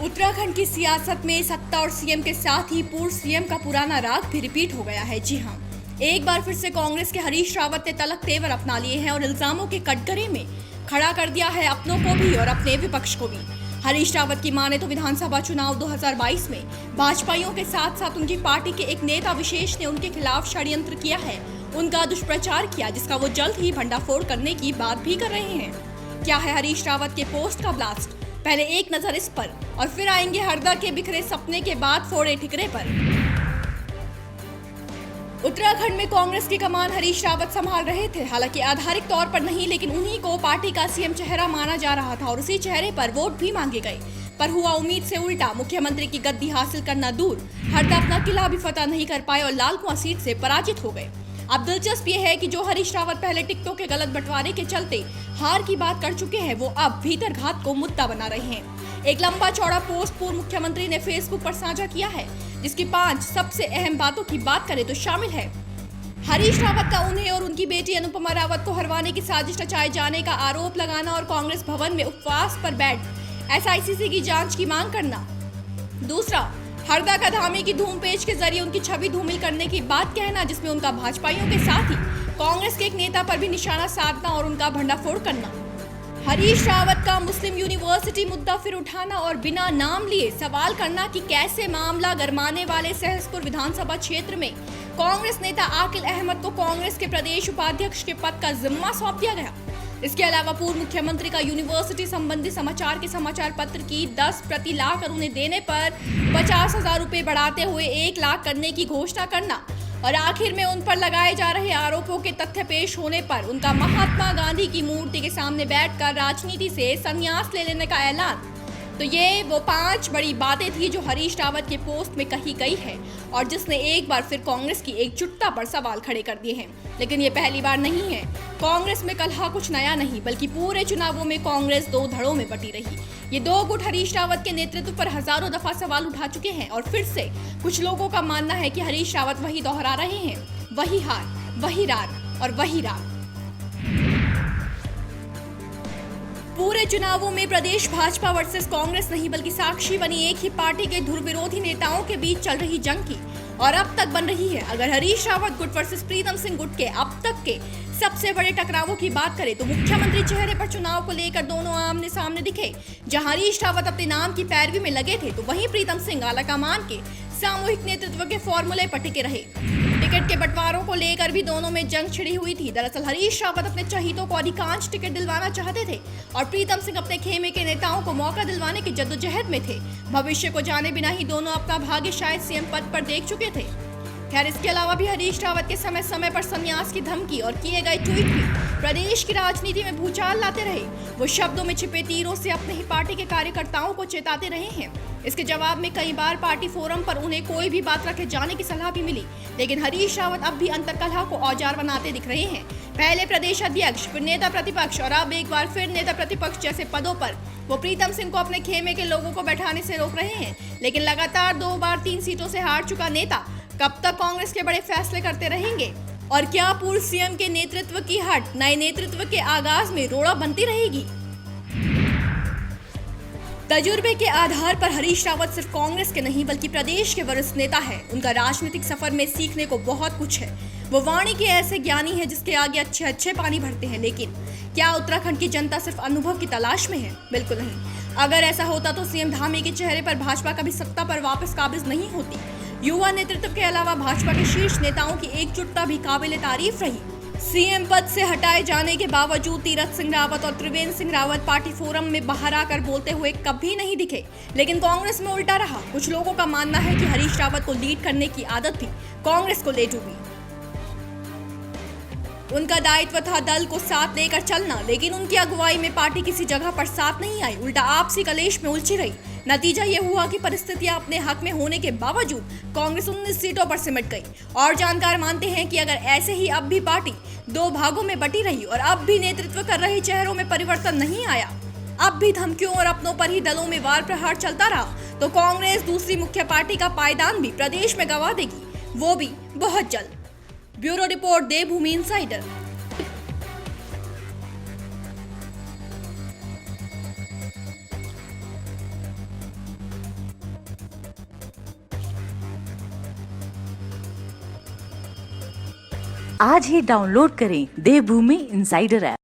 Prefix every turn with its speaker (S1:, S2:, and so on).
S1: उत्तराखंड की सियासत में सत्ता और सीएम के साथ ही पूर्व सीएम का पुराना राग भी रिपीट हो गया है। जी हां, एक बार फिर से कांग्रेस के हरीश रावत ने तलक तेवर अपना लिए हैं और इल्जामों के कटघरे में खड़ा कर दिया है अपनों को भी और अपने विपक्ष को भी। हरीश रावत की माने तो विधानसभा चुनाव 2022 में भाजपाइयों के साथ साथ उनकी पार्टी के एक नेता विशेष ने उनके खिलाफ षड्यंत्र किया है, उनका दुष्प्रचार किया, जिसका वो जल्द ही भंडाफोड़ करने की बात भी कर रहे हैं। क्या है हरीश रावत के पोस्ट का ब्लास्ट? पहले एक नजर इस पर और फिर आएंगे हरदा के बिखरे सपने के बाद फोड़े ठिकरे पर। उत्तराखंड में कांग्रेस की कमान हरीश रावत संभाल रहे थे, हालांकि आधारिक तौर पर नहीं, लेकिन उन्हीं को पार्टी का सीएम चेहरा माना जा रहा था और उसी चेहरे पर वोट भी मांगे गए। पर हुआ उम्मीद से उल्टा, मुख्यमंत्री की गद्दी हासिल करना दूर, हरदा अपना किला भी फतह नहीं कर पाए और लाल कुआं सीट से पराजित हो गए। अब दिलचस्प ये है कि जो हरीश रावत पहले टिकटों के गलत बंटवारे के चलते हार की बात कर चुके हैं, वो अब भीतर घात को मुद्दा बना रहे हैं। एक लंबा चौड़ा पोस्ट पूर्व मुख्यमंत्री ने फेसबुक पर साझा किया है, जिसकी 5 सबसे अहम बातों की बात करें तो शामिल है हरीश रावत का उन्हें और उनकी बेटी अनुपमा रावत को हरवाने की साजिश रचाए जाने का आरोप लगाना और कांग्रेस भवन में उपवास पर बैठ एसआईसीसी की जांच की मांग करना। दूसरा, हरदा का धामी की धूम पेच के जरिए उनकी छवि धूमिल करने की बात कहना, जिसमें उनका भाजपाइयों के साथ ही कांग्रेस के एक नेता पर भी निशाना साधना और उनका भंडाफोड़ करना। हरीश रावत का मुस्लिम यूनिवर्सिटी मुद्दा फिर उठाना और बिना नाम लिए सवाल करना कि कैसे मामला गरमाने वाले सहसपुर विधानसभा क्षेत्र में कांग्रेस नेता आकिल अहमद को कांग्रेस के प्रदेश उपाध्यक्ष के पद का जिम्मा सौंप दिया गया। इसके अलावा पूर्व मुख्यमंत्री का यूनिवर्सिटी संबंधी समाचार के समाचार पत्र की 10 प्रति लाकर उन्हें देने पर 50,000 रुपए बढ़ाते हुए 1 लाख करने की घोषणा करना और आखिर में उन पर लगाए जा रहे आरोपों के तथ्य पेश होने पर उनका महात्मा गांधी की मूर्ति के सामने बैठकर राजनीति से संन्यास ले लेने का ऐलान। तो ये वो 5 बड़ी बातें थी जो हरीश रावत के पोस्ट में कही गई है और जिसने एक बार फिर कांग्रेस की एकजुटता पर सवाल खड़े कर दिए हैं। लेकिन ये पहली बार नहीं है। कांग्रेस में कलह कुछ नया नहीं, बल्कि पूरे चुनावों में कांग्रेस 2 धड़ों में बटी रही। ये 2 गुट हरीश रावत के नेतृत्व पर हजारों दफा सवाल उठा चुके हैं और फिर से कुछ लोगों का मानना है कि हरीश रावत वही दोहरा रहे हैं, वही हार, वही रार और वही राग। पूरे चुनावों में प्रदेश भाजपा वर्सेस कांग्रेस नहीं, बल्कि साक्षी बनी एक ही पार्टी के धुर विरोधी नेताओं के बीच चल रही जंग की और अब तक बन रही है। अगर हरीश रावत गुट वर्सेस प्रीतम सिंह गुट के अब तक के सबसे बड़े टकरावों की बात करें तो मुख्यमंत्री चेहरे पर चुनाव को लेकर दोनों आमने सामने दिखे। जहां हरीश रावत अपने नाम की पैरवी में लगे थे, तो वहीं प्रीतम सिंह आलाकमान के सामूहिक नेतृत्व के फॉर्मूले पर टिके रहे। टिकट के बंटवारों को लेकर भी दोनों में जंग छिड़ी हुई थी। दरअसल हरीश रावत अपने चहीतों को अधिकांश टिकट दिलवाना चाहते थे और प्रीतम सिंह अपने खेमे के नेताओं को मौका दिलवाने की जद्दोजहद में थे। भविष्य को जाने बिना ही दोनों अपना भाग्य शायद सीएम पद पर देख चुके थे। खैर, इसके अलावा भी हरीश रावत के समय समय पर संन्यास की धमकी और किए गए ट्वीट भी प्रदेश की राजनीति में भूचाल लाते रहे। वो शब्दों में छिपे तीरों से अपने ही पार्टी के कार्यकर्ताओं को चेताते रहे हैं। इसके जवाब में कई बार पार्टी फोरम पर उन्हें कोई भी बात रखे जाने की सलाह भी मिली, लेकिन हरीश रावत अब भी अंतर्कलह को औजार बनाते दिख रहे हैं। पहले प्रदेश अध्यक्ष, फिर नेता प्रतिपक्ष और अब एक बार फिर नेता प्रतिपक्ष जैसे पदों पर वो प्रीतम सिंह को अपने खेमे के लोगों को बैठाने से रोक रहे हैं। लेकिन लगातार 2 बार 3 सीटों से हार चुका नेता कब तक कांग्रेस के बड़े फैसले करते रहेंगे? और क्या पूर्व सीएम के नेतृत्व की हट नए नेतृत्व के आगाज में रोड़ा बनती रहेगी? तजुर्बे के आधार पर हरीश रावत सिर्फ कांग्रेस के नहीं, बल्कि प्रदेश के वरिष्ठ नेता है। उनका राजनीतिक सफर में सीखने को बहुत कुछ है। वो वाणी के ऐसे ज्ञानी है जिसके आगे अच्छे अच्छे पानी भरते हैं। लेकिन क्या उत्तराखंड की जनता सिर्फ अनुभव की तलाश में है? बिल्कुल नहीं। अगर ऐसा होता तो सीएम धामी के चेहरे पर भाजपा कभी सत्ता पर वापस काबिज नहीं होती। युवा नेतृत्व के अलावा भाजपा के शीर्ष नेताओं की एकजुटता भी काबिले तारीफ रही। सीएम पद से हटाए जाने के बावजूद तीरथ सिंह रावत और त्रिवेंद्र सिंह रावत पार्टी फोरम में बाहर आकर बोलते हुए कभी नहीं दिखे। लेकिन कांग्रेस में उल्टा रहा। कुछ लोगों का मानना है कि हरीश रावत को लीड करने की आदत भी कांग्रेस को ले डूबी। उनका दायित्व था दल को साथ लेकर चलना, लेकिन उनकी अगुवाई में पार्टी किसी जगह पर साथ नहीं आई, उल्टा आपसी कलेश में उलझी रही। नतीजा ये हुआ कि परिस्थितियां अपने हक में होने के बावजूद कांग्रेस 19 सीटों पर सिमट गई। और जानकार मानते हैं कि अगर ऐसे ही अब भी पार्टी 2 भागों में बटी रही और अब भी नेतृत्व कर रहे चेहरों में परिवर्तन नहीं आया, अब भी धमकियों और अपनों पर ही दलों में वार प्रहार चलता रहा, तो कांग्रेस दूसरी मुख्य पार्टी का पायदान भी प्रदेश में गंवा देगी, वो भी बहुत जल्द। ब्यूरो रिपोर्ट, देवभूमि इनसाइडर।
S2: आज ही डाउनलोड करें देवभूमि इंसाइडर ऐप।